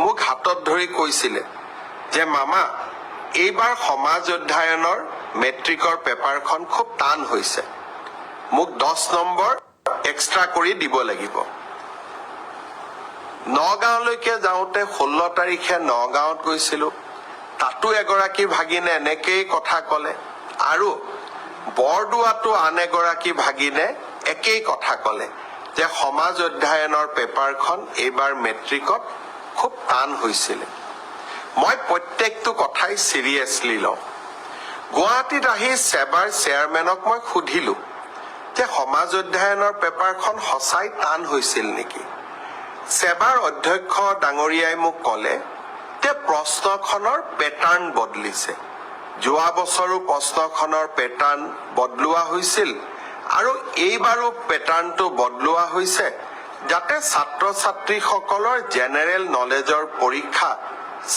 মোক হাতত ধৰি কৈছিলে যে মামা এইবাৰ সমাজ অধ্যয়নৰ মেট্ৰিকৰ পেপাৰখন খুব টান হৈছে, মোক 10 নম্বৰ এক্সট্ৰা কৰি দিব লাগিব। নগাঁৱলৈকে যাওঁতে 16 তাৰিখে নগাঁৱত গৈছিলো, তাতো এগৰাকী ভাগিনে এনেকেই কথা ক'লে, আৰু বৰদোৱাতো আন এগৰাকী ভাগিনে একেই কথা ক'লে যে সমাজ অধ্যয়নৰ পেপাৰখন এইবাৰ মেট্ৰিকত খুব টান হৈছিলে। মই প্ৰত্যেকটো কথাই চিৰিয়াছলি লওঁ। গুৱাহাটীত আহি সেবাৰ চেয়াৰমেনক মই সুধিলো যে সমাজ অধ্যয়নৰ পেপাৰখন সঁচাই টান হৈছিল নেকি। সেবাৰ অধ্যক্ষ ডাঙৰীয়াই মোক ক'লে যে প্ৰশ্নখনৰ পেটাৰ্ণ বদলিছে, যোৱা বছৰো প্ৰশ্নখনৰ পেটাৰ্ণ বদলোৱা হৈছিল আৰু এইবাৰো পেটাৰ্ণটো বদলোৱা হৈছে যাতে ছাত্ৰ ছাত্ৰীসকলৰ জেনেৰেল নলেজৰ পৰীক্ষা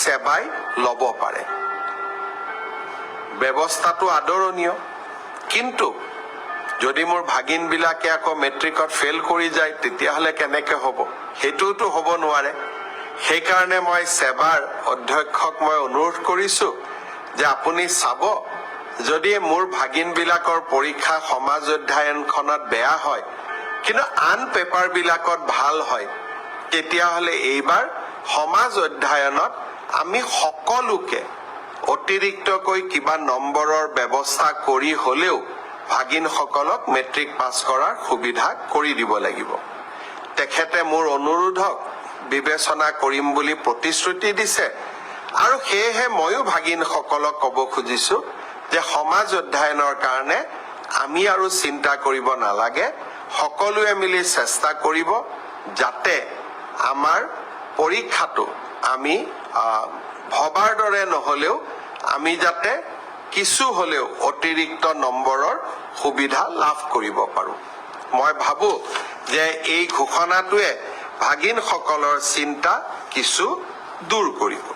সেবাই ল'ব পাৰে। ব্যৱস্থাটো আদৰণীয়, কিন্তু যদি মোৰ ভাগিনবিলাকে আকৌ মেট্ৰিকত ফেইল কৰি যায় তেতিয়াহ'লে কেনেকৈ হ'ব? সেইটোতো হ'ব নোৱাৰে। সেইকাৰণে মই সেবাৰ অধ্যক্ষক মই অনুৰোধ কৰিছো যে আপুনি চাব, যদি মোৰ ভাগিনবিলাকৰ পৰীক্ষা সমাজ অধ্যয়নখনত বেয়া হয় কিন্তু আন পেপাৰবিলাকত ভাল হয়, তেতিয়াহ'লে এইবাৰ সমাজ অধ্যয়নত আমি সকলোকে অতিৰিক্তকৈ কিবা নম্বৰৰ ব্যৱস্থা কৰি হ'লেও ভাগিনসকলক মেট্ৰিক পাছ কৰাৰ সুবিধা কৰি দিব লাগিব। তেখেতে মোৰ অনুৰোধক বিবেচনা কৰিম বুলি প্ৰতিশ্ৰুতি দিছে, আৰু সেয়েহে ময়ো ভাগিনসকলক ক'ব খুজিছো যে সমাজ অধ্যয়নৰ কাৰণে আমি আৰু চিন্তা কৰিব নালাগে, সকলোৱে মিলি চেষ্টা কৰিব যাতে আমাৰ পৰীক্ষাটো আমি ভবাৰ দৰে নহ'লেও আমি যাতে কিছু হ'লেও অতিৰিক্ত নম্বৰৰ সুবিধা লাভ কৰিব পাৰোঁ। মই ভাবো যে এই ঘোষণাটোৱে ভাগিনসকলৰ চিন্তা কিছু দূৰ কৰিব।